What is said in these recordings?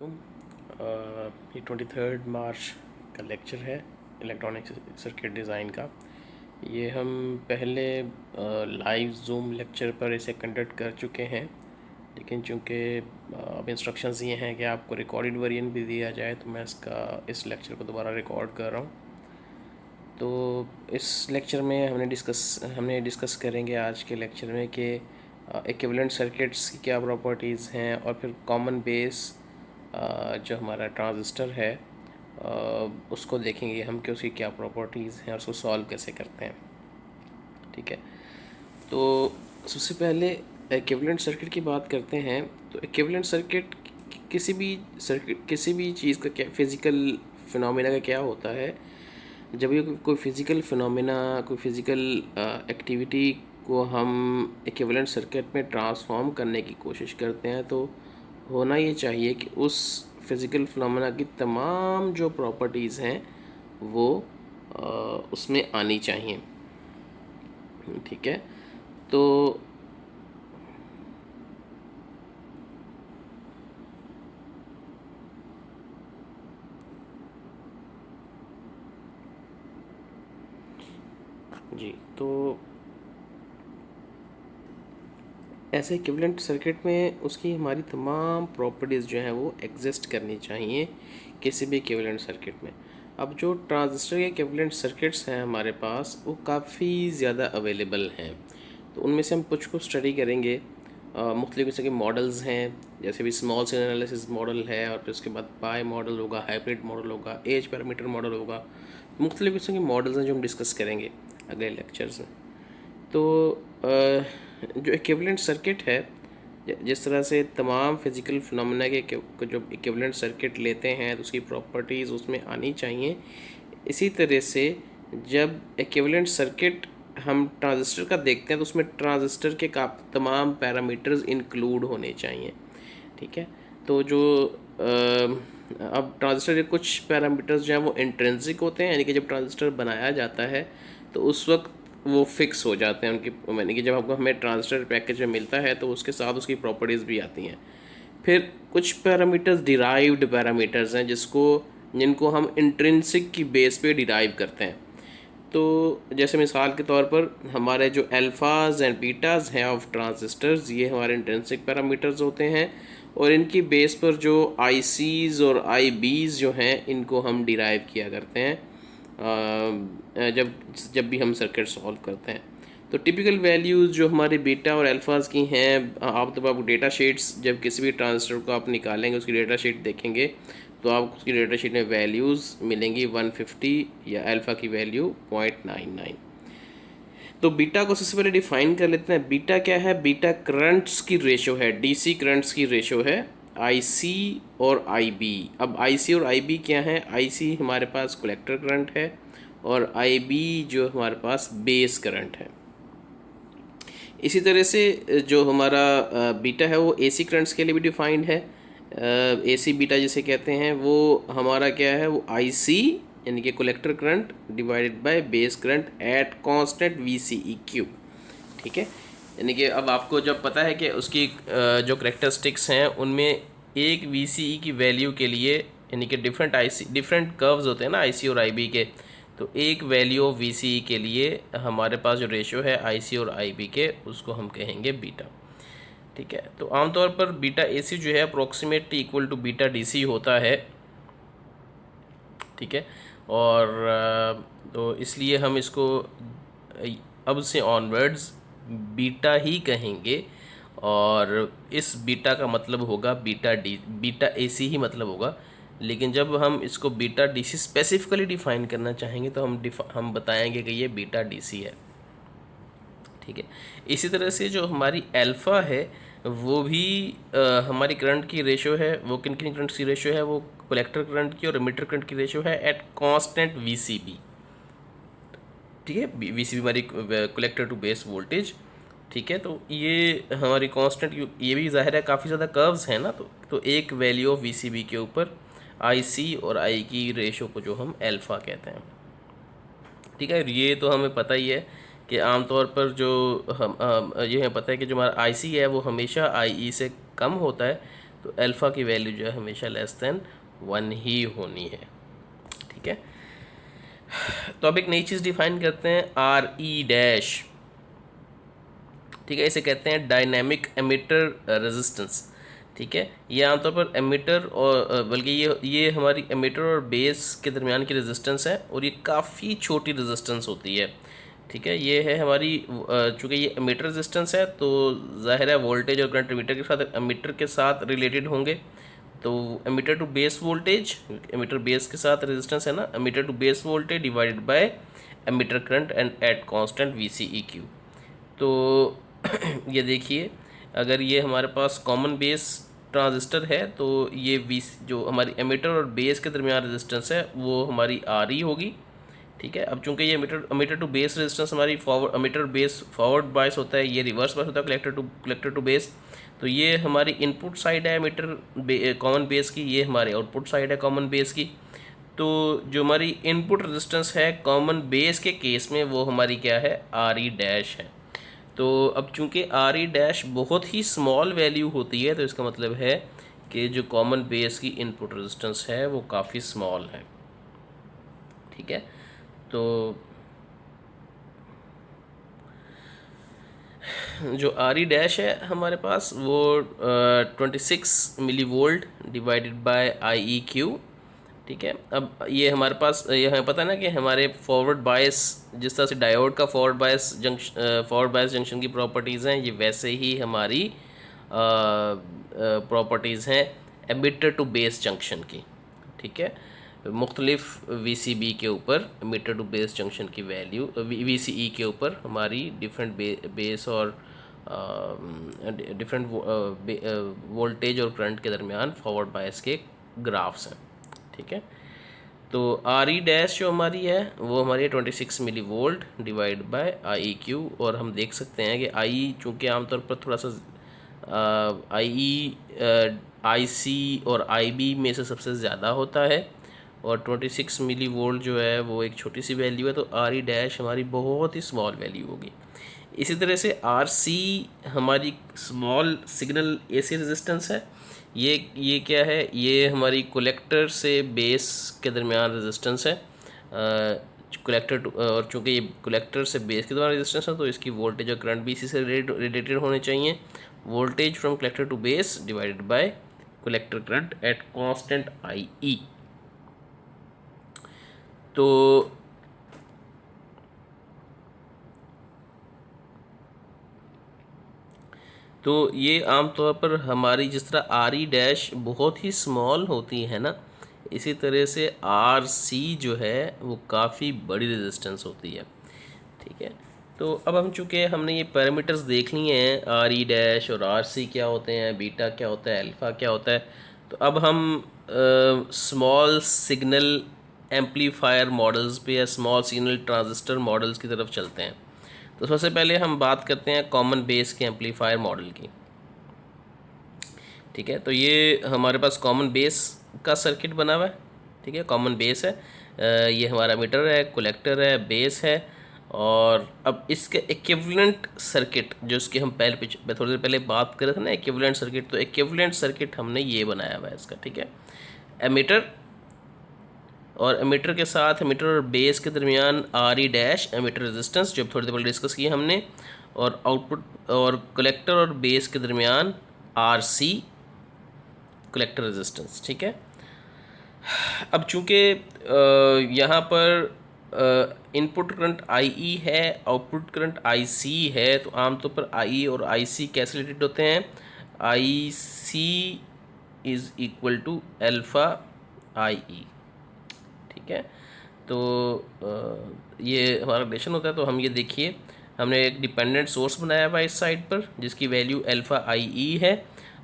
ये 23 मार्च का लेक्चर है इलेक्ट्रॉनिक सर्किट डिज़ाइन का। ये हम पहले लाइव जूम लेक्चर पर इसे कंडक्ट कर चुके हैं, लेकिन चूँकि अब इंस्ट्रक्शंस ये हैं कि आपको रिकॉर्डेड वर्जन भी दिया जाए, तो मैं इस लेक्चर को दोबारा रिकॉर्ड कर रहा हूँ। तो इस लेक्चर में हमने डिस्कस करेंगे आज के लेक्चर में कि इक्विवेलेंट सर्किट्स की क्या प्रॉपर्टीज़ हैं, और फिर कॉमन बेस जो हमारा ट्रांजिस्टर है उसको देखेंगे हम कि उसकी क्या प्रॉपर्टीज़ हैं और उसको सॉल्व कैसे करते हैं। ठीक है, तो सबसे पहले इक्विवेलेंट सर्किट की बात करते हैं। तो इक्विवेलेंट सर्किट किसी भी चीज़ का क्या फिज़िकल फिनोमेना का क्या होता है। जब ये कोई फिज़िकल फिनोमेना, कोई फिज़िकल एक्टिविटी को हम इक्विवेलेंट सर्किट में ट्रांसफॉर्म करने की कोशिश करते हैं, तो होना ये चाहिए कि उस फिज़िकल फिनोमेना की तमाम जो प्रॉपर्टीज़ हैं वो उसमें आनी चाहिए। ठीक है, तो जी, तो ऐसे इक्विवेलेंट सर्किट में उसकी हमारी तमाम प्रॉपर्टीज़ जो हैं वो एग्जिस्ट करनी चाहिए किसी भी इक्विवेलेंट सर्किट में। अब जो ट्रांजिस्टर के इक्विवेलेंट सर्किट्स हैं हमारे पास, वो काफ़ी ज़्यादा अवेलेबल हैं। तो उनमें से हम कुछ को स्टडी करेंगे। मुख्तलिफ किस्म के मॉडल्स हैं, जैसे भी स्मॉल सिग्नल एनालिसिस मॉडल है, और फिर उसके बाद पाई मॉडल होगा, हाइब्रिड मॉडल होगा, एज पैरामीटर मॉडल होगा। मुख्तलिफ किस्म के मॉडल्स हैं जो हम डिस्कस करेंगे अगले लेक्चर्स में। तो जो इक्विवेलेंट सर्किट है, जिस तरह से तमाम फिज़िकल फिनोमेना के जो इक्विवेलेंट सर्किट लेते हैं तो उसकी प्रॉपर्टीज़ उसमें आनी चाहिए। इसी तरह से जब इक्विवेलेंट सर्किट हम ट्रांजिस्टर का देखते हैं तो उसमें ट्रांजिस्टर के तमाम पैरामीटर्स इंक्लूड होने चाहिए। ठीक है, तो जो अब ट्रांजिस्टर के कुछ पैरामीटर्स जो हैं वो इंट्रिंसिक होते हैं, यानी कि जब ट्रांजिस्टर बनाया जाता है तो उस वक्त वो फिक्स हो जाते हैं उनकी, यानी कि जब आपको हमें ट्रांजिस्टर पैकेज में मिलता है तो उसके साथ उसकी प्रॉपर्टीज़ भी आती हैं। फिर कुछ पैरामीटर्स डिराइव्ड पैरामीटर्स हैं जिनको हम इंट्रिंसिक की बेस पे डिराइव करते हैं। तो जैसे मिसाल के तौर पर हमारे जो अल्फ़ाज एंड बीटाज़ हैं ऑफ ट्रांजिस्टर्स, ये हमारे इंट्रिंसिक पैरामीटर्स होते हैं, और इनकी बेस पर जो आईसीज़ और आईबीज़ जो हैं इनको हम डिराइव किया करते हैं जब जब भी हम सर्किट सॉल्व करते हैं। तो टिपिकल वैल्यूज़ जो हमारे बीटा और अल्फ़ाज़ की हैं, आप तो आपको डेटा शीट्स जब किसी भी ट्रांजिस्टर को आप निकालेंगे, उसकी डेटा शीट देखेंगे तो आपको उसकी डेटा शीट में वैल्यूज़ मिलेंगी 150 या अल्फ़ा की वैल्यू 0.99। तो बीटा को सबसे पहले डिफाइन कर लेते हैं। बीटा क्या है? बीटा करंट्स की रेशो है, डीसी करंट्स की रेशो है आईसी और आईबी। अब आईसी और आईबी क्या है? आईसी हमारे पास कलेक्टर करंट है, और आईबी जो हमारे पास बेस करंट है। इसी तरह से जो हमारा बीटा है वो एसी करंट्स के लिए भी डिफाइंड है। एसी बीटा जिसे कहते हैं वो हमारा क्या है? वो आईसी यानी कि collector current divided by base current at constant VCEQ. ठीक है, यानी कि अब आपको जब पता है कि उसकी जो करेक्टरिस्टिक्स हैं उनमें एक वीसीई की वैल्यू के लिए, यानी कि डिफरेंट कर्व्स होते हैं ना आईसी और आईबी के, तो एक वैल्यू ऑफ वीसीई के लिए हमारे पास जो रेशो है आईसी और आईबी के, उसको हम कहेंगे बीटा। ठीक है, तो आमतौर पर बीटा एसी जो है approximate equal to beta DC होता है। ठीक है, और तो इसलिए हम इसको अब से ऑनवर्ड्स बीटा ही कहेंगे, और इस बीटा का मतलब होगा बीटा एसी ही मतलब होगा। लेकिन जब हम इसको बीटा डीसी स्पेसिफिकली डिफाइन करना चाहेंगे तो हम बताएंगे कि ये बीटा डीसी है। ठीक है, इसी तरह से जो हमारी अल्फ़ा है वो भी हमारी करंट की रेशो है। वो किन किन करंट की रेशो है? वो कलेक्टर करंट की और एमिटर करंट की रेशो है एट कांस्टेंट वीसीबी। ठीक है, वीसीबी हमारी कलेक्टर टू बेस वोल्टेज। ठीक है, तो ये हमारी कांस्टेंट, ये भी जाहिर है काफ़ी ज़्यादा कर्व्स हैं ना, तो एक वैल्यू ऑफ वीसीबी के ऊपर आईसी और आई की रेशो को जो हम अल्फ़ा कहते हैं। ठीक है, ये तो हमें पता ही है कि आमतौर पर जो ये हमें पता है कि जो हमारा आईसी है वो हमेशा आईई से कम होता है, तो अल्फ़ा की वैल्यू जो है हमेशा लेस देन 1 ही होनी है। ठीक है, तो अब एक नई चीज़ डिफाइन करते हैं, आर ई डैश। ठीक है, इसे कहते हैं डायनेमिक एमिटर रेजिस्टेंस। ठीक है, ये आमतौर पर एमिटर और बल्कि ये हमारी एमिटर और बेस के दरमियान की रेजिस्टेंस है, और ये काफ़ी छोटी रेजिस्टेंस होती है। ठीक है, ये है हमारी चूँकि ये एमिटर रेजिस्टेंस है तो ज़ाहिर है वोल्टेज और करंट एमिटर के साथ रिलेटेड होंगे। तो emitter to base voltage, emitter base के साथ रेजिस्टेंस है ना, emitter to base voltage divided by emitter current and at constant V C E Q. तो ये देखिए, अगर ये हमारे पास कॉमन बेस ट्रांजिस्टर है तो ये वी जो हमारी एमिटर और बेस के दरमियान रेजिस्टेंस है वो हमारी आर ई होगी। ठीक है, अब चूंकि ये एमिटर टू बेस रेजिस्टेंस हमारी forward emitter base forward bias होता है, ये रिवर्स बायस होता है कलेक्टर टू बेस। तो ये हमारी इनपुट साइड है एमिटर कॉमन बेस की, ये हमारी आउटपुट साइड है कॉमन बेस की। तो जो हमारी इनपुट रेजिस्टेंस है कॉमन बेस के केस में वो हमारी क्या है, आर ई डैश है। तो अब चूंकि आर ई डैश बहुत ही स्मॉल वैल्यू होती है तो इसका मतलब है कि जो कॉमन बेस की इनपुट रेजिस्टेंस है वो काफ़ी स्मॉल है। ठीक है, तो जो आर ई डैश है हमारे पास वो 26 millivolt divided by I E Q. ठीक है, अब ये हमारे पास ये हमें पता है ना कि हमारे फॉरवर्ड बायस, जिस तरह से डायोड का फॉरवर्ड बायस जंक्शन की प्रॉपर्टीज़ हैं, ये वैसे ही हमारी प्रॉपर्टीज़ हैं एमिटर टू बेस जंक्शन की। ठीक है, मुख्तलिफ वी सी बी के ऊपर एमिटर टू बेस जंक्शन की वैल्यू वी सी ई के ऊपर हमारी डिफरेंट बेस और डिफरेंट वोल्टेज और करंट के दरमियान फॉरवर्ड बायस के ग्राफ्स हैं। ठीक है, तो आर ई डैश जो हमारी है वो हमारी है 26 millivolt divide by I E Q. और हम देख सकते हैं कि आई चूँकि आमतौर पर थोड़ा सा आई ई आई सी और आई बी में से सबसे ज़्यादा होता है, और 26 मिली वोल्ट जो है वो एक छोटी सी वैल्यू है, तो आर ई डैश हमारी बहुत ही स्मॉल वैल्यू होगी। इसी तरह से आर सी हमारी स्मॉल सिग्नल ए सी रेजिस्टेंस है। ये क्या है, ये हमारी कलेक्टर से बेस के दरमियान रेजिस्टेंस है। कलेक्टर टू और चूँकि ये कलेक्टर से बेस के दरमियान रेजिस्टेंस है तो इसकी वोल्टेज और करंट भी इसी से रिलेटेड होने चाहिए। Voltage from collector to base divided by collector current at constant I E. तो ये आमतौर पर हमारी जिस तरह आर ई डैश बहुत ही स्मॉल होती है ना, इसी तरह से आर सी जो है वो काफ़ी बड़ी रेजिस्टेंस होती है। ठीक है, तो अब हम चूँकि हमने ये पैरामीटर्स देख लिए हैं, आर ई डैश और आर सी क्या होते हैं, बीटा क्या होता है, अल्फ़ा क्या होता है, तो अब हम स्मॉल सिग्नल एम्पलीफायर मॉडल्स पे या स्मॉल सिग्नल ट्रांजिस्टर मॉडल्स की तरफ चलते हैं। तो सबसे पहले हम बात करते हैं कॉमन बेस के एम्पलीफायर मॉडल की। ठीक है, तो ये हमारे पास कॉमन बेस का सर्किट बना हुआ है। ठीक है, कॉमन बेस है, ये हमारा मीटर है, कलेक्टर है, बेस है, और अब इसके इक्विवेलेंट सर्किट जो इसके हम थोड़ी देर पहले बात कर रहे थे ना इक्विवेलेंट सर्किट, तो इक्विवेलेंट सर्किट हमने ये बनाया हुआ है इसका। ठीक है, एमीटर और एमीटर के साथ एमीटर और बेस के दरमियान R E dash emitter resistance जो थोड़ी देर पहले डिस्कस किया हमने, और आउटपुट और कलेक्टर और बेस के दरमियान आर सी कलेक्टर रेजिस्टेंस। ठीक है, अब चूँकि यहाँ पर इनपुट करंट आई ई है, आउटपुट करंट आई सी है, तो आमतौर पर आई और आई सी कैसे रिलेटेड होते हैं, आई सी इज़ इक्वल टू एल्फ़ा आई ई। ठीक है, तो ये हमारा रिलेशन होता है। तो हम ये देखिए, हमने एक डिपेंडेंट सोर्स बनाया हुआ इस साइड पर जिसकी वैल्यू एल्फ़ा आई ई है।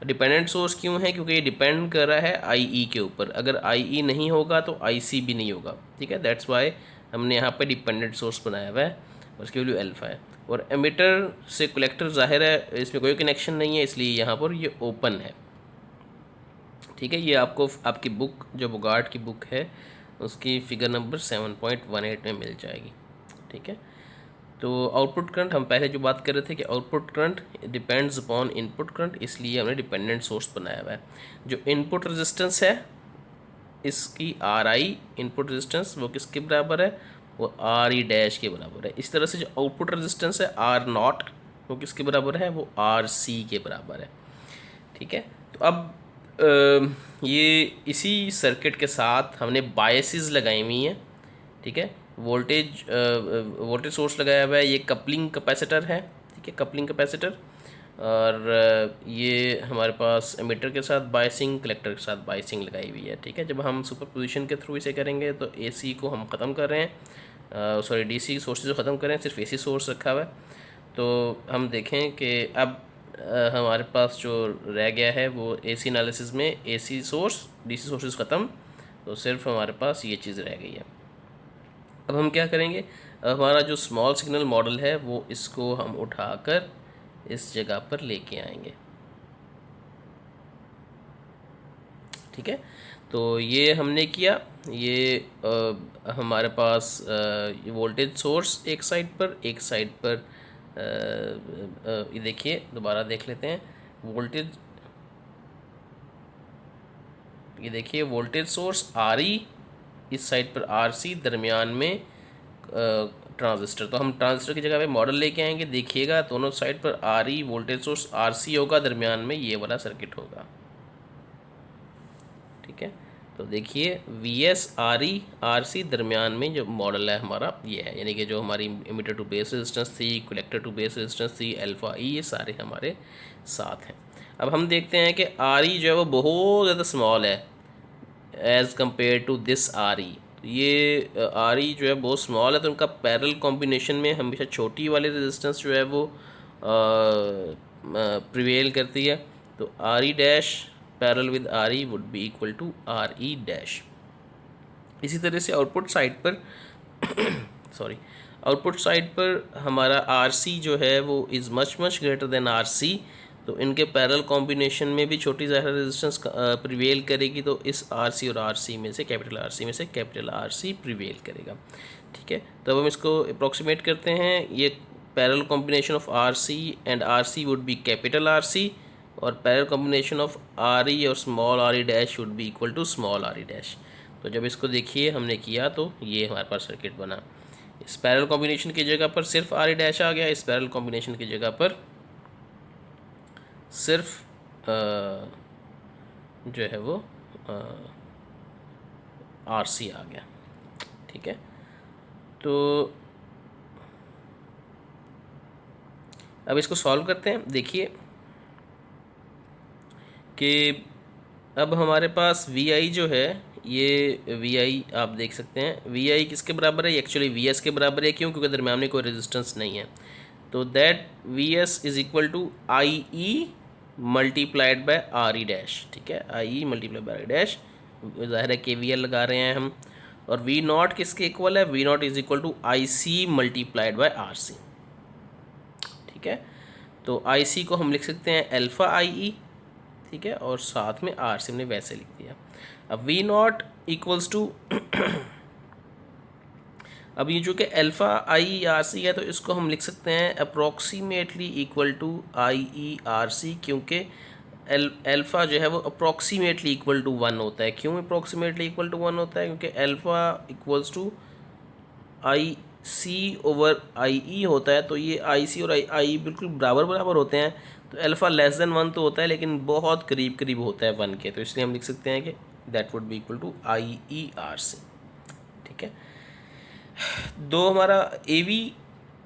डिपेंडेंट सोर्स क्यों है, क्योंकि ये डिपेंड कर रहा है आई ई के ऊपर। अगर आई ई नहीं होगा तो आई सी भी नहीं होगा। ठीक है, दैट्स वाई हमने यहाँ पे डिपेंडेंट सोर्स बनाया हुआ है, उसकी वैल्यू एल्फ़ा है। और एमीटर से कलेक्टर ज़ाहिर है इसमें कोई कनेक्शन नहीं है, इसलिए यहाँ पर ये ओपन है। ठीक है, ये आपको आपकी बुक जो बोगार्ट की बुक है उसकी फिगर नंबर 7.18 में मिल जाएगी। ठीक है, तो आउटपुट करंट हम पहले जो बात कर रहे थे कि output current depends upon input current, इसलिए हमने डिपेंडेंट सोर्स बनाया हुआ है। जो इनपुट रेजिस्टेंस है इसकी आर आई इनपुट रेजिस्टेंस वो किसके बराबर है, वो आर ई डैश के बराबर है। इस तरह से जो आउटपुट रेजिस्टेंस है आर नॉट वो किसके बराबर है, वो आर सी के बराबर है। ठीक है, तो अब ये इसी सर्किट के साथ हमने बायसेस लगाई हुई हैं। ठीक है, वोल्टेज सोर्स लगाया हुआ है, ये कपलिंग कैपेसिटर है। ठीक है, कपलिंग कैपेसिटर, और ये हमारे पास एमीटर के साथ बायसिंग, कलेक्टर के साथ बायसिंग लगाई हुई है। ठीक है, जब हम सुपरपोजिशन के थ्रू इसे करेंगे तो एसी को हम ख़त्म कर रहे हैं, सॉरी डीसी सोर्सेज को ख़त्म कर रहे हैं, सिर्फ एसी सोर्स रखा हुआ है। तो हम देखें कि अब हमारे पास जो रह गया है वो एसी एनालिसिस में एसी सोर्स डीसी सोर्सेज ख़त्म, तो सिर्फ हमारे पास ये चीज़ रह गई है। अब हम क्या करेंगे, हमारा जो स्मॉल सिग्नल मॉडल है वो इसको हम उठाकर इस जगह पर लेके आएंगे। ठीक है, तो ये हमने किया, ये हमारे पास वोल्टेज सोर्स एक साइड पर, एक साइड पर ये देखिए दोबारा देख लेते हैं वोल्टेज, ये देखिए वोल्टेज सोर्स आर ई, इस साइड पर आर सी, दरमियान में ट्रांजिस्टर। तो हम ट्रांजिस्टर की जगह पे मॉडल लेके आएंगे, देखिएगा दोनों साइड पर R E voltage source R C होगा, दरमियान में ये वाला सर्किट होगा। ठीक है, तो देखिए V S R E R C, दरमियान में जो मॉडल है हमारा ये है, यानी कि जो हमारी इमीटर टू बेस रेजिस्टेंस थी, कलेक्टर टू बेस रेजिस्टेंस थी, अल्फा ई, ये सारे हमारे साथ हैं। अब हम देखते हैं कि आर ई जो है वो बहुत ज़्यादा स्मॉल है as compare to this R E. ये आर ई जो है बहुत स्मॉल है, तो उनका पैरेलल कॉम्बिनेशन में हमेशा छोटी वाली रेजिस्टेंस जो है वो प्रिवेल करती है। तो R E dash parallel with R E would be equal to R E dash. इसी तरह से आउटपुट साइड पर सॉरी, आउटपुट साइड पर हमारा आर सी जो है वो is much much greater than R C, तो इनके पैरेलल कॉम्बिनेशन में भी छोटी ज़ाहिर रेजिस्टेंस प्रिवेल करेगी, तो इस आर सी और आर सी में से कैपिटल आर सी में से कैपिटल आर सी प्रिवेल करेगा। ठीक है, तो अब हम इसको अप्रॉक्सीमेट करते हैं, ये parallel combination of R C and R C would be capital R C, और parallel combination of R E और small R E dash would be equal to small R E dash. तो जब इसको देखिए हमने किया तो ये हमारे पास सर्किट बना। इस पैरेलल कॉम्बिनेशन की जगह पर सिर्फ आर ई डैश आ गया, इस पैरेलल कॉम्बिनेशन की जगह पर सिर्फ जो है वो आर सी आ गया। ठीक है, तो अब इसको सॉल्व करते हैं। देखिए कि अब हमारे पास वी आई जो है, ये वी आई आप देख सकते हैं, वी आई किसके बराबर है, एक्चुअली वी एस के बराबर है। क्यों, क्योंकि दरम्यान में कोई रेजिस्टेंस नहीं है। तो that V S is equal to I E multiplied by R E dash. ठीक है, I E multiplied by R E dash, ज़ाहिर है के वी एल लगा रहे हैं हम। और वी नॉट किसके इक्वल है, V naught is equal to I C multiplied by R C. ठीक है, तो आई सी को हम लिख सकते हैं अल्फ़ा आई ई। ठीक है, और साथ में आर सी हमने वैसे लिख दिया। अब वी नॉट इक्वल्स टू अब ये जो कि अल्फ़ा आई आर सी है, तो इसको हम लिख सकते हैं approximately equal to I E R C, क्योंकि अल्फ़ा जो है वो अप्रॉक्सीमेटली इक्वल टू 1 होता है। क्यों अप्रॉक्सीमेटली इक्वल टू 1 होता है, क्योंकि alpha equals to I C over I E होता है। तो ये आई सी और आई बिल्कुल बराबर बराबर होते हैं। तो अल्फ़ा लेस देन 1 तो होता है, लेकिन बहुत करीब करीब होता है 1 के, तो इसलिए हम लिख सकते हैं कि that would be equal to I E R C. ठीक है, दो हमारा ए वी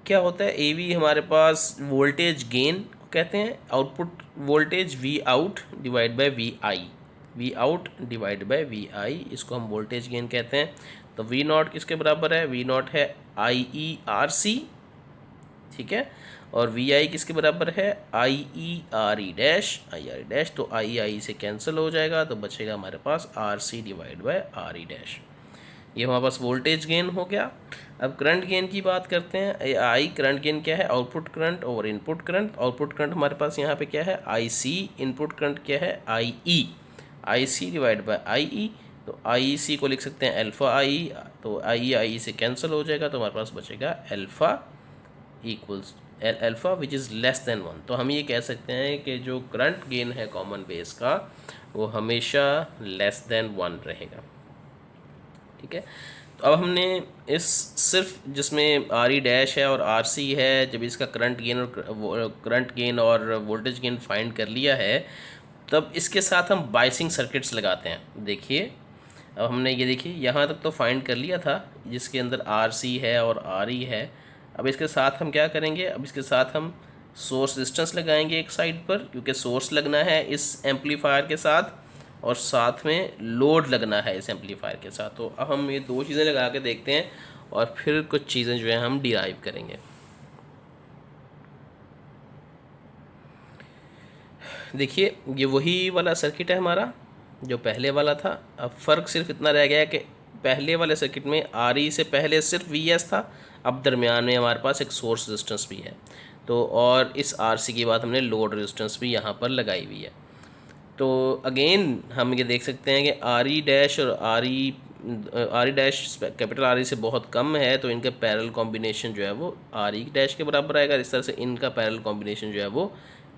क्या होता है, ए वी हमारे पास वोल्टेज गेन कहते हैं, output voltage V out divide by V I, V out divide by V I, इसको हम वोल्टेज गेन कहते हैं। तो वी नॉट किसके बराबर है, वी नॉट है आई ई आर सी। ठीक है, और वी आई किसके बराबर है, I E R E dash, I R E dash. तो आई से कैंसिल हो जाएगा, तो बचेगा हमारे पास R C divide by R E dash. ये हमारे पास वोल्टेज गेन हो गया। अब करंट गेन की बात करते हैं। आई करंट गेन क्या है, output current over input current. Output current हमारे पास यहाँ पे क्या है, आई सी। इनपुट करंट क्या है, आई सी डिवाइड बाय आई ई। तो आई सी को लिख सकते हैं अल्फ़ा आई, तो आई से कैंसिल हो जाएगा, तो हमारे पास बचेगा alpha equals alpha which is less than 1। तो हम ये कह सकते हैं कि जो करंट गेन है कॉमन बेस का वो हमेशा लेस देन 1 रहेगा। ठीक है, तो अब हमने इस सिर्फ जिसमें आर ई डैश है और आर सी है, जब इसका करंट गेन और वोल्टेज गेन फाइंड कर लिया है, तब इसके साथ हम बाइसिंग सर्किट्स लगाते हैं। देखिए, अब हमने ये देखिए यहाँ तक तो फाइंड कर लिया था जिसके अंदर आर सी है और आर ई है। अब इसके साथ हम क्या करेंगे, अब इसके साथ हम सोर्स रेजिस्टेंस लगाएंगे एक साइड पर, क्योंकि सोर्स लगना है इस एम्पलीफायर के साथ और साथ में लोड लगना है इस एम्पलीफायर के साथ। तो अब हम ये दो चीज़ें लगा के देखते हैं और फिर कुछ चीज़ें जो है हम डिराइव करेंगे। देखिए, ये वही वाला सर्किट है हमारा जो पहले वाला था। अब फ़र्क सिर्फ इतना रह गया कि पहले वाले सर्किट में आर ई से पहले सिर्फ वी एस था, अब दरमियान में हमारे पास एक सोर्स रेजिस्टेंस भी है। तो और इस आर सी के बाद हमने लोड रेजिस्टेंस भी यहाँ पर लगाई हुई है। तो अगेन हम ये देख सकते हैं कि आर ई डैश और are E dash capital R E से बहुत कम है, तो इनका पैरेलल कॉम्बिनेशन जो है वो आर ई डैश के बराबर आएगा। इस तरह से इनका पैरेलल कॉम्बिनेशन जो है वो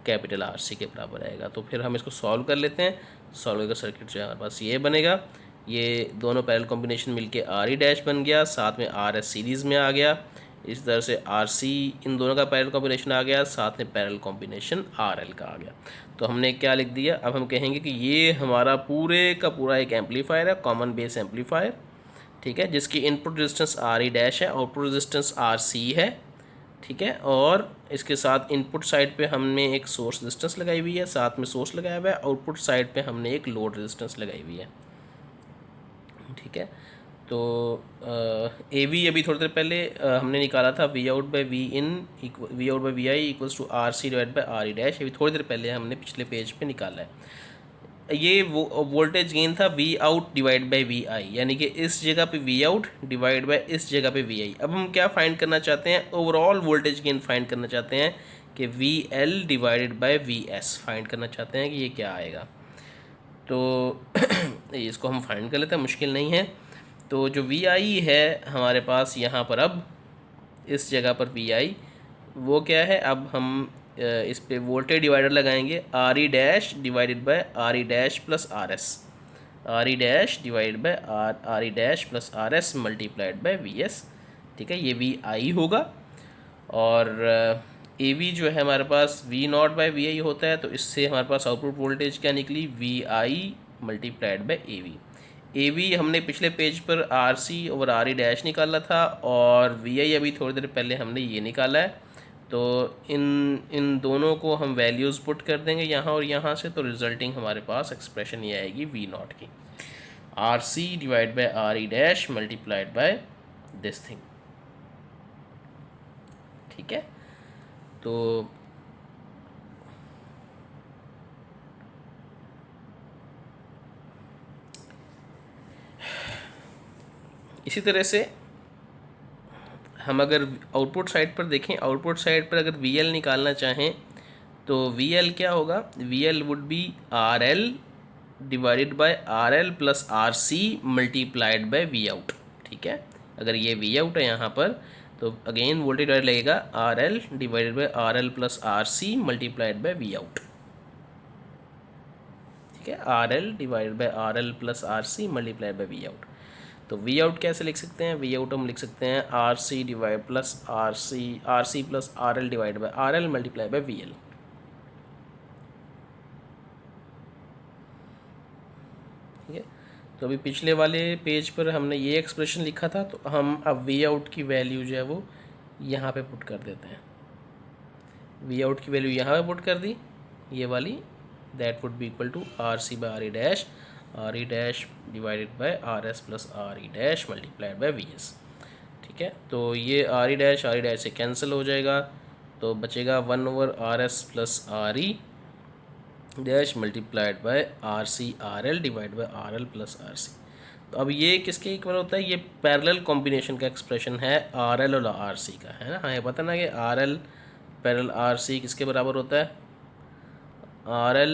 कैपिटल आर सी के बराबर आएगा। तो फिर हम इसको सॉल्व कर लेते हैं। सॉल्व का सर्किट जो है हमारे पास ये बनेगा, ये दोनों पैरेलल कॉम्बिनेशन मिलके आर ई डैश बन गया, साथ में आर एस सीरीज़ में आ गया। इस तरह से आर सी इन दोनों का पैरेलल कॉम्बिनेशन आ गया, साथ में पैरेलल कॉम्बिनेशन आर एल का आ गया। तो हमने क्या लिख दिया, अब हम कहेंगे कि ये हमारा पूरे का पूरा एक एम्पलीफायर है, कॉमन बेस एम्पलीफायर। ठीक है, जिसकी input resistance R E dash है, आउटपुट रेजिस्टेंस आर सी है। ठीक है, और इसके साथ इनपुट साइड पे हमने एक सोर्स रेजिस्टेंस लगाई हुई है, साथ में सोर्स लगाया हुआ है। आउटपुट साइड पे हमने एक लोड रेजिस्टेंस लगाई हुई है। ठीक है, तो ए वी अभी थोड़ी देर पहले हमने निकाला था, V out by V in V out by V I equals to R C divide by R E dash. अभी थोड़ी देर पहले हमने पिछले पेज पे निकाला है। ये वो वोल्टेज गेन था V out divide by V I, यानी कि इस जगह पे वी आउट डिवाइड बाई इस जगह पे वी आई। अब हम क्या फाइंड करना चाहते हैं, ओवरऑल वोल्टेज गेन फाइंड करना चाहते हैं कि V L divided by V S find करना चाहते हैं कि ये क्या आएगा। तो इसको हम फाइंड कर लेते हैं, मुश्किल नहीं है। तो जो वी आई है हमारे पास यहाँ पर, अब इस जगह पर वी आई वो क्या है, अब हम इस पे वोल्टेज डिवाइडर लगाएंगे, are E dash divided by R E dash plus R S, R E dash divided by R E dash plus R S multiplied by we S. ठीक है, ये वी आई होगा। और ए वी जो है हमारे पास we not by V आई होता है, तो इससे हमारे पास आउटपुट वोल्टेज क्या निकली, V I multiplied by A V. A V हमने पिछले पेज पर R C over R E dash निकाला था, और वी आई अभी थोड़ी देर पहले हमने ये निकाला है। तो इन इन दोनों को हम वैल्यूज़ पुट कर देंगे यहाँ और यहाँ से, तो रिजल्टिंग हमारे पास एक्सप्रेशन ये आएगी वी नॉट की, R C divide by R E dash multiplied by this thing. ठीक है, तो इसी तरह से हम अगर आउटपुट साइड पर देखें, आउटपुट साइड पर अगर वी एल निकालना चाहें तो वी एल क्या होगा, V L would be R L divided by R L plus R C multiplied by V out. ठीक है, अगर ये वी आउट है यहाँ पर, तो अगेन वोल्टेज डिवाइड लगेगा R L divided by R L plus R C multiplied by V out. ठीक है, R L divided by R L plus R C multiplied by V out. तो V out कैसे लिख सकते हैं, we out हम लिख सकते हैं R C divide plus R C plus R L divide by R L multiply by V L. ठीक है, तो अभी पिछले वाले पेज पर हमने ये एक्सप्रेशन लिखा था, तो हम अब वी आउट की वैल्यू जो है वो यहाँ पे पुट कर देते हैं। वी आउट की वैल्यू यहाँ पे पुट कर दी, ये वाली, that would be equal to R C by R E dash divided by R S plus R E dash multiplied by V S. ठीक है, तो ये आर ई डैश से कैंसिल हो जाएगा, तो बचेगा 1/RS plus R E dash multiplied by R C R L divide by R L plus R C. तो अब ये किसके इक्वल होता है, ये पैरेलल कॉम्बिनेशन का एक्सप्रेशन है आर एल और आर सी का, है ना। हाँ, ये पता ना कि R L parallel R C किसके बराबर होता है, R L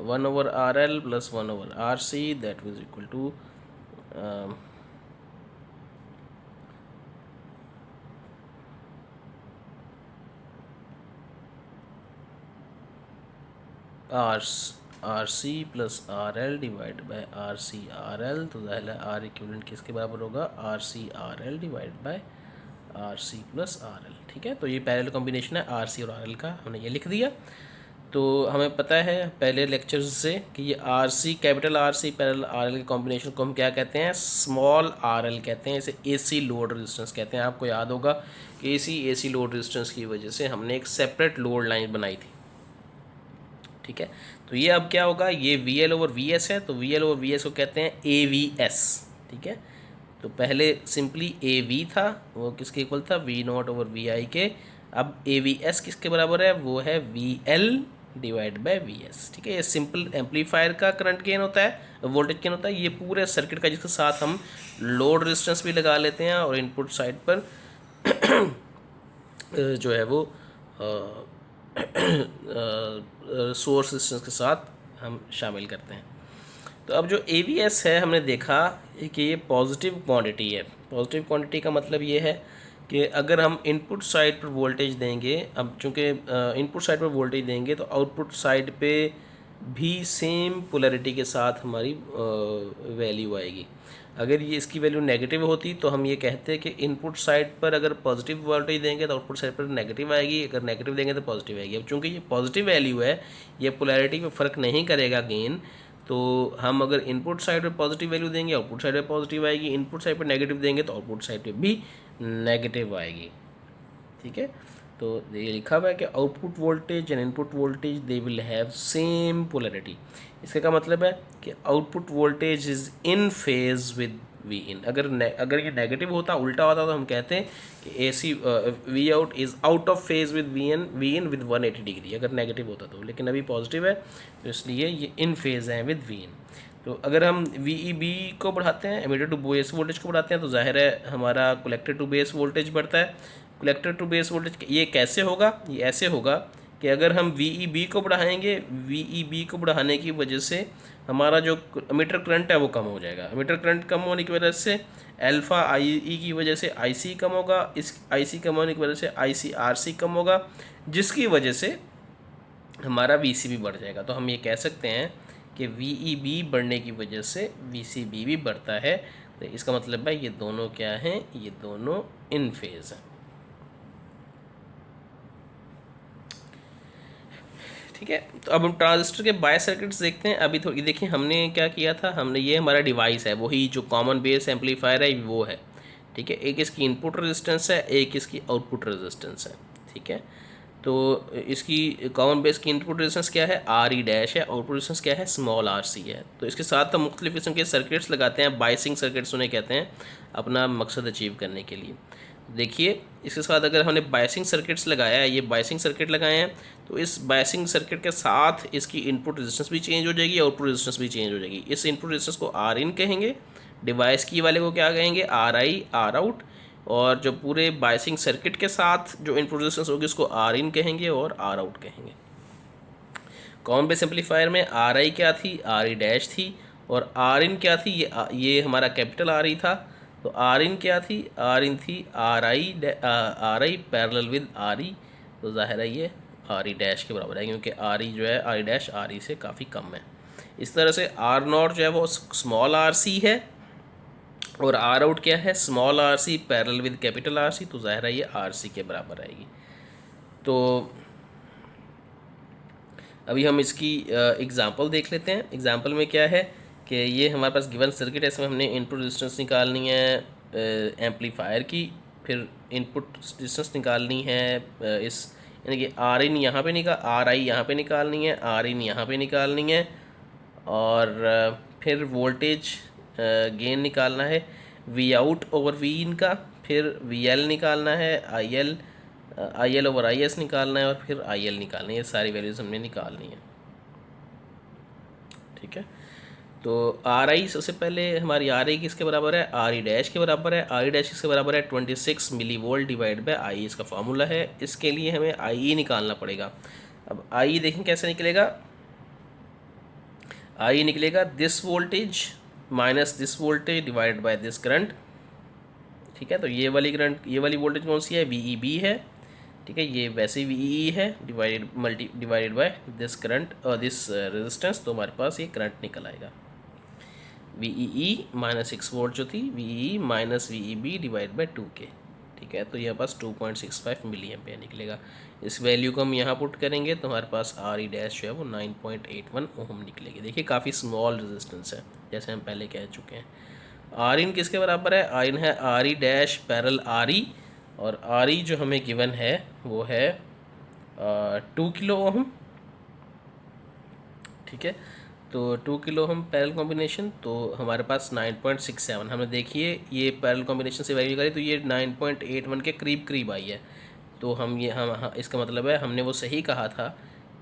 1/RL plus 1/RC, that was equal to R C plus R L divide by R C R L, तो ज़ाहिर है आर इक्विवेलेंट किसके बराबर होगा, R C R L divide by R C plus R L. ठीक है, तो ये पैरेलल कॉम्बिनेशन है आर सी और आर एल का, हमने ये लिख दिया। तो हमें पता है पहले लेक्चर्स से कि ये R C, capital R C parallel R L के कॉम्बिनेशन को हम क्या कहते हैं, स्मॉल आर एल कहते हैं। इसे ए सी लोड रेजिस्टेंस कहते हैं। आपको याद होगा कि ए सी लोड रेजिस्टेंस की वजह से हमने एक सेपरेट लोड लाइन बनाई थी। ठीक है, तो ये अब क्या होगा, ये V L over V S है, तो V L over V S को कहते हैं ए वी एस। ठीक है, तो पहले सिंपली ए वी था, वो किसके इक्वल था, वी नॉट ओवर वी आई के। अब ए वी एस किसके बराबर है, वो है V L divide by we S. ठीक है, ये सिंपल एम्पलीफायर का करंट गेन होता है, वोल्टेज गेन होता है। ये पूरे सर्किट का जिसके साथ हम लोड रेजिस्टेंस भी लगा लेते हैं और इनपुट साइड पर जो है वो सोर्स रेजिस्टेंस के साथ हम शामिल करते हैं। तो अब जो AVS है हमने देखा कि ये पॉजिटिव क्वांटिटी है। पॉजिटिव क्वांटिटी का मतलब ये है कि अगर हम इनपुट साइड पर वोल्टेज देंगे, अब चूँकि इनपुट साइड पर वोल्टेज देंगे तो आउटपुट साइड पे भी सेम पोलैरिटी के साथ हमारी वैल्यू आएगी। अगर ये इसकी वैल्यू नेगेटिव होती तो हम ये कहते हैं कि इनपुट साइड पर अगर पॉजिटिव वोल्टेज देंगे तो आउटपुट साइड पर नेगेटिव आएगी, अगर नेगेटिव देंगे तो पॉजिटिव आएगी। अब चूँकि ये पॉजिटिव वैल्यू है, ये पोलैरिटी में फ़र्क नहीं करेगा गेन, तो हम अगर इनपुट साइड पे पॉजिटिव वैल्यू देंगे आउटपुट साइड पे पॉजिटिव आएगी, इनपुट साइड पे नेगेटिव देंगे तो आउटपुट साइड पे भी नेगेटिव आएगी। ठीक है, तो ये लिखा हुआ है कि output voltage and input voltage they will have same polarity. इसका क्या मतलब है कि output voltage is in phase with V in. अगर ये नेगेटिव होता, उल्टा होता, तो हम कहते हैं कि A C V out is out of phase with V in with 180 degree, अगर नेगेटिव होता तो। लेकिन अभी पॉजिटिव है तो इसलिए ये इन फेज है विद वी इन। तो अगर हम वी ई बी को बढ़ाते हैं, एमिटर टू बेस वोल्टेज को बढ़ाते हैं, तो जाहिर है हमारा कलेक्टर टू बेस वोल्टेज बढ़ता है। कलेक्टर टू बेस वोल्टेज ये कैसे होगा, ये ऐसे होगा कि अगर हम वी ई बी को बढ़ाएंगे, वी ई बी को बढ़ाने की वजह से हमारा जो एमिटर करंट है वो कम हो जाएगा। एमिटर करंट कम होने की वजह से अल्फ़ा आई ई की वजह से आई सी कम होगा, इस आई सी कम होने की वजह से आई सी आर सी कम होगा, जिसकी वजह से हमारा वी सी भी बढ़ जाएगा। तो हम ये कह सकते हैं कि वी ई बी बढ़ने की वजह से वी सी बी भी बढ़ता है। तो इसका मतलब है ये दोनों क्या हैं, ये दोनों इन फेज़ हैं। ठीक है, तो अब हम ट्रांजिस्टर के बाय सर्किट्स देखते हैं। अभी थोड़ी देखिए हमने क्या किया था, हमने ये हमारा डिवाइस है, वही जो कॉमन बेस एम्पलीफायर है वो है। ठीक है, एक इसकी इनपुट रेजिस्टेंस है, एक इसकी आउटपुट रेजिस्टेंस है। ठीक है, तो इसकी कॉमन बेस की इनपुट रेजिस्टेंस क्या है, आर ई डैश है, आउटपुट रेजिस्टेंस क्या है, स्मॉल आर सी है। तो इसके साथ हम मुख्तलिफ किस्म के सर्किट्स लगाते हैं, बाइसिंग सर्किट्स उन्हें कहते हैं, अपना मकसद अचीव करने के लिए। देखिए इसके साथ अगर हमने बायसिंग सर्किट्स लगाया है, ये बायसिंग सर्किट लगाए हैं, तो इस बायसिंग सर्किट के साथ इसकी इनपुट रेजिस्टेंस भी चेंज हो जाएगी, आउटपुट रेजिस्टेंस भी चेंज हो जाएगी। इस इनपुट रेजिस्टेंस को आर इन कहेंगे, डिवाइस की वाले को क्या कहेंगे, आर आई आर आउट, और जो पूरे बायसिंग सर्किट के साथ जो इनपुट रेजिस्टेंस होगी उसको आर इन कहेंगे और आर आउट कहेंगे। कॉमन बेस एम्पलीफायर में आर आई क्या थी, आर ई डैश थी, और आर इन क्या थी, ये हमारा कैपिटल आर ई था। तो आर इन क्या थी, आर इन थी are I parallel with R ई। तो जाहिर है ये आर ई डैश के बराबर है, क्योंकि आर ई जो है are E dash R E से काफ़ी कम है। इस तरह से आर नॉट जो है वो स्मॉल आर सी है, और आर आउट क्या है, small R C parallel with capital R C. तो जाहिर है ये आर सी के बराबर आएगी। तो अभी हम इसकी एग्ज़ाम्पल देख लेते हैं। एग्ज़ाम्पल में क्या है कि ये हमारे पास गिवन सर्किट है, इसमें हमने इनपुट रेजिस्टेंस निकालनी है एम्पलीफायर की, फिर इनपुट रेजिस्टेंस निकालनी है इस, यानी कि आर इन यहाँ पे आर आई यहाँ पे निकालनी है, आर इन यहाँ पे निकालनी है, और फिर वोल्टेज गेन निकालना है वी आउट ओवर वी इन का, फिर वी एल निकालना है, आई एल ओवर आई एस निकालना है, और फिर आई एल निकालनी है। ये सारी वैल्यूज़ हमने निकालनी है। ठीक है, तो आर आई सबसे पहले हमारी आर आई किसके बराबर है, आर ई डैश के बराबर है। आर ई डैश किसके बराबर है, 26 millivolt divide by I, इसका फार्मूला है। इसके लिए हमें आई ई निकालना पड़ेगा। अब आई ई देखें कैसे निकलेगा, आई निकलेगा this voltage minus this voltage divide by this current. ठीक है, तो ये वाली करंट, ये वाली वोल्टेज कौन सी है, वी ई बी है। ठीक है, ये वैसे वी है डिवाइडेड बाय दिस करंट और दिस रेजिस्टेंस, तो हमारे पास ये करंट निकल आएगा वीई माइनस 6 वोल्ट जो थी, V E minus V B divide by 2K। ठीक है, तो यहाँ पास 2.65 मिली एम्पेयर निकलेगा। इस वैल्यू को हम यहाँ पुट करेंगे तो हमारे पास आर ई डैश जो है वो 9.81 ओम निकलेगी। देखिए काफ़ी स्मॉल रेजिस्टेंस है, जैसे हम पहले कह चुके हैं। आर इन किसके बराबर है? आर इन है are E dash parallel are E, और आर ई जो हमें गिवन है वो है 2 किलो ओम। ठीक है, तो 2 किलो हम पैरेलल कॉम्बिनेशन, तो हमारे पास 9.67, हमने देखिए ये पैरेलल कॉम्बिनेशन से वैल्यू करी तो ये 9.81 के करीब करीब आई है। तो हम इसका मतलब है हमने वो सही कहा था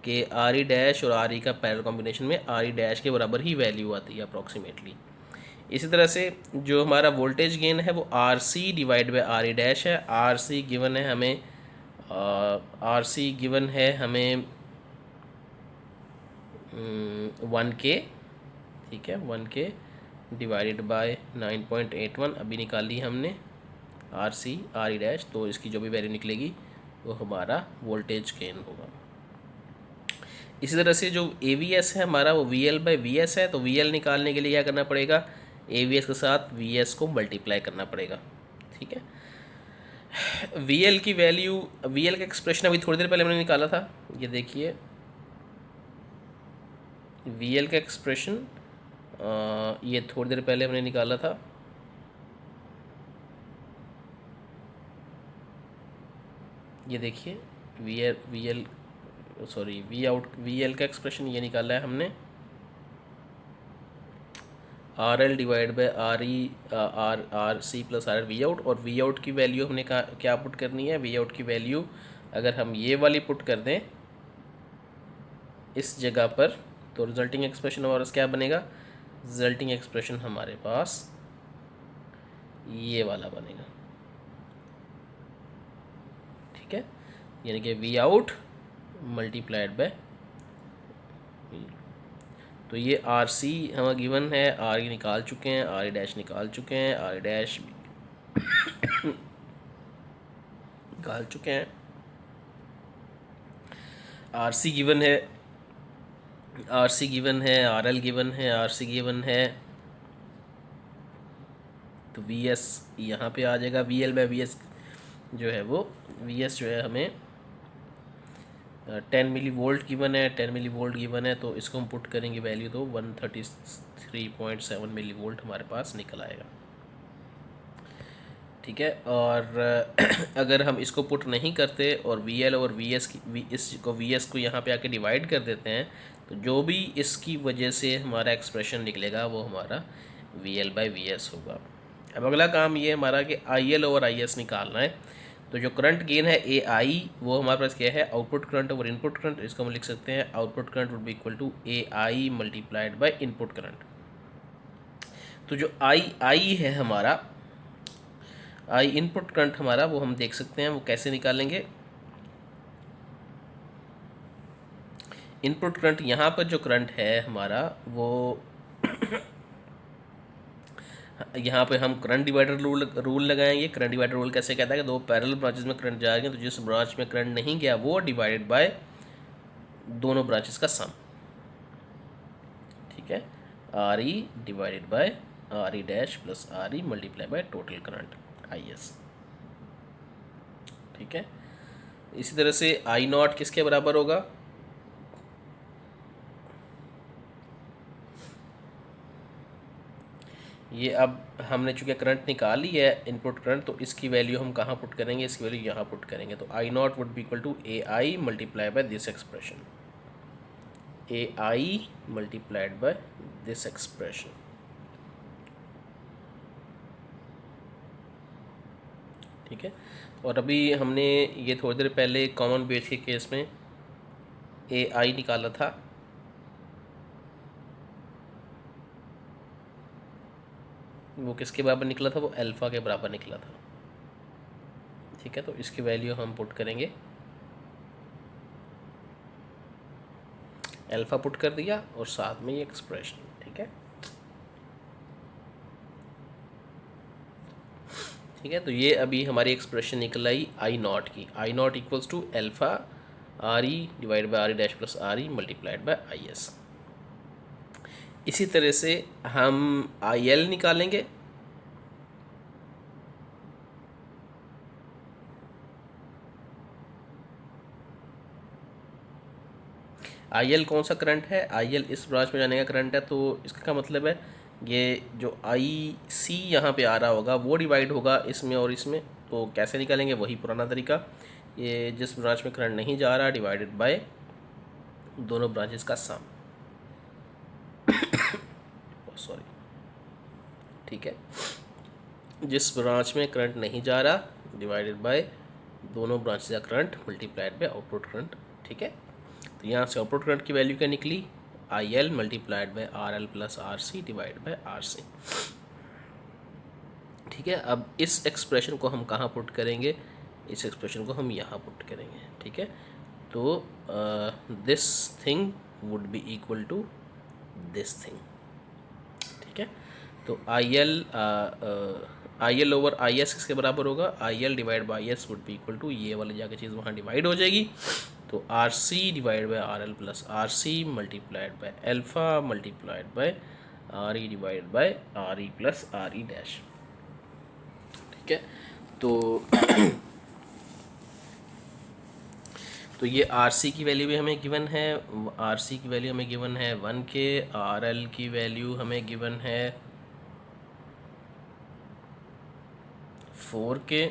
कि आर ई डैश और आर ई का पैरेलल कॉम्बिनेशन में आर ई डैश के बराबर ही वैल्यू आती है अप्रॉक्सीमेटली। इसी तरह से जो हमारा वोल्टेज गेन है वो R C divide by R E dash है। आर सी गिवन है हमें 1K। ठीक है, 1K डिवाइडेड बाय 9.81 अभी निकाली हमने R C R E dash, तो इसकी जो भी वैल्यू निकलेगी वो हमारा वोल्टेज गेन होगा। इसी तरह से जो ए वी एस है हमारा वो V L by V S है, तो वी एल निकालने के लिए क्या करना पड़ेगा? ए वी एस के साथ वी एस को मल्टीप्लाई करना पड़ेगा। ठीक है, वी एल की वैल्यू, वी एल का एक्सप्रेशन अभी थोड़ी देर पहले हमने निकाला था, ये देखिए वी एल का एक्सप्रेशन ये थोड़ी देर पहले हमने निकाला था। ये देखिए वी एल का एक्सप्रेशन ये निकाला है हमने R L divide by R C plus R L V out, और वी आउट की वैल्यू हमने क्या पुट करनी है? वी आउट की वैल्यू अगर हम ये वाली पुट कर दें इस जगह पर, तो रिजल्टिंग एक्सप्रेशन हमारे पास क्या बनेगा? रिजल्टिंग एक्सप्रेशन हमारे पास ये वाला बनेगा। ठीक है, यानी कि वी आउट मल्टीप्लाइड बाय, तो ये आर सी हमें गिवन है, आर ई निकाल चुके हैं, आर ई डैश निकाल चुके हैं, आर ई डैश निकाल चुके हैं, आर सी गिवन है, आर सी गिवन है, आर एल गिवन है, आर सी गिवन है, तो वी एस यहाँ पे आ जाएगा। V L by V S जो है वो वी एस जो है हमें 10 मिली वोल्ट गिवन है, 10 मिली वोल्ट गिवन है, तो इसको हम पुट करेंगे वैल्यू तो 133.7 मिली वोल्ट हमारे पास निकल आएगा। ठीक है, और अगर हम इसको पुट नहीं करते और वी एल और वी एस को यहाँ पे आके डिवाइड कर देते हैं, तो जो भी इसकी वजह से हमारा एक्सप्रेशन निकलेगा वो हमारा V L by V S होगा। अब अगला काम ये हमारा कि आई एल ओवर आई एस निकालना है। तो जो करंट गेन है ए आई, वो हमारे पास क्या है? Output current over input current. इसको हम लिख सकते हैं output current would be equal to A I multiplied by input current. तो जो आई है हमारा, आई इनपुट करंट हमारा, वो हम देख सकते हैं वो कैसे निकालेंगे। इनपुट करंट यहाँ पर जो करंट है हमारा वो यहाँ पे हम करंट डिवाइडर रूल लगाएंगे। करंट डिवाइडर रूल कैसे कहता है कि दो पैरेलल ब्रांचेस में करंट जा रहे हैं, तो जिस ब्रांच में करंट नहीं गया वो डिवाइडेड बाय दोनों ब्रांचेस का सम। ठीक है, R E divided by R E dash plus R E multiply by total current I S. ठीक है, इसी तरह से आई नॉट किसके बराबर होगा? ये अब हमने चूँकि करंट निकाली है इनपुट करंट, तो इसकी वैल्यू हम कहाँ पुट करेंगे? इसकी वैल्यू यहाँ पुट करेंगे, तो I naught would be equal to A I multiply by this expression, A I multiplied by this expression. ठीक है, और अभी हमने ये थोड़ी देर पहले कॉमन बेस के केस में ए आई निकाला था, वो किसके बराबर निकला था? वो अल्फ़ा के बराबर निकला था। ठीक है, तो इसकी वैल्यू हम पुट करेंगे, अल्फ़ा पुट कर दिया और साथ में ये एक्सप्रेशन। ठीक है, ठीक है, तो ये अभी हमारी एक्सप्रेशन निकल आई आई नॉट की, I naught equals to alpha R E divide by R E dash plus R E multiplied by I S. इसी तरह से हम आई एल निकालेंगे। आई एल कौन सा करंट है, आई एल इस ब्रांच में जाने का करंट है, तो इसका मतलब है ये जो आई सी यहाँ पे आ रहा होगा वो डिवाइड होगा इसमें और इसमें। तो कैसे निकालेंगे, वही पुराना तरीका, ये जिस ब्रांच में करंट नहीं जा रहा डिवाइडेड बाय दोनों ब्रांचेस का सम। सॉरी, ठीक है, जिस ब्रांच में करंट नहीं जा रहा डिवाइडेड बाय दोनों ब्रांचेस का current multiplied by output current. ठीक है, तो यहाँ से आउटपुट करंट की वैल्यू क्या निकली, I L multiplied by R L plus R C divide by R C. ठीक है, अब इस एक्सप्रेशन को हम कहाँ पुट करेंगे, इस एक्सप्रेशन को हम यहाँ पुट करेंगे। ठीक है, तो this thing would be equal to this thing. ठीक है, तो I L over I S किसके बराबर होगा, I L divide by S would be equal to, ये वाली जाके चीज़ वहाँ डिवाइड हो जाएगी, तो R C divide by R L plus R C multiplied by alpha multiplied by R E divide by R E plus R E dash. ठीक है, तो तो ये आर सी की वैल्यू भी हमें गिवन है, आर सी की वैल्यू हमें गिवन है 1 के, आर एल की वैल्यू हमें गिवन है 4 के,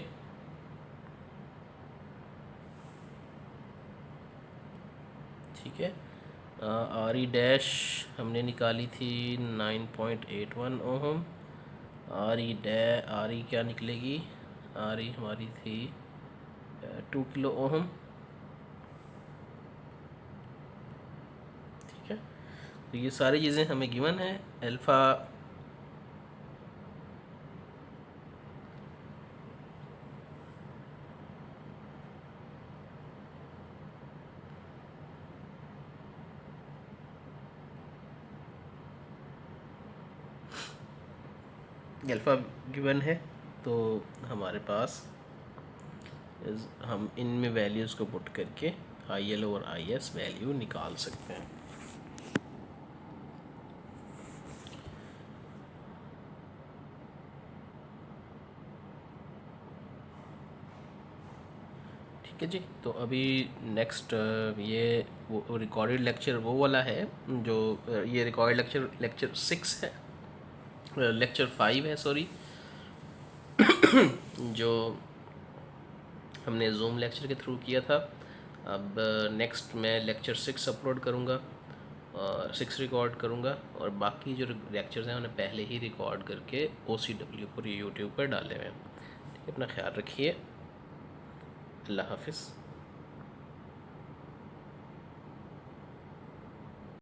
ठीक है, आर ई डैश हमने निकाली थी 9.81 ओहम, आर ई क्या निकलेगी, आर ई हमारी थी 2 किलो ओहम। ठीक है, तो ये सारी चीज़ें हमें गिवन है। अल्फ़ा अल्फ़ा गिवन है, तो हमारे पास हम इनमें वैल्यूज़ को पुट करके आई एल और आई एस वैल्यू निकाल सकते हैं। ठीक है जी, तो अभी नेक्स्ट ये वो रिकॉर्डेड लेक्चर वो वाला है जो ये रिकॉर्डेड लेक्चर लेक्चर 6 है, लेक्चर 5 है सॉरी, जो हमने जूम लेक्चर के थ्रू किया था। अब नेक्स्ट मैं लेक्चर 6 अपलोड करूँगा और 6 रिकॉर्ड करूँगा, और बाकी जो लेक्चर्स हैं उन्हें पहले ही रिकॉर्ड करके OCW पर यूट्यूब पर डाले हुए हैं। ठीक है, अपना ख्याल रखिए, अल्लाह हाफिज़।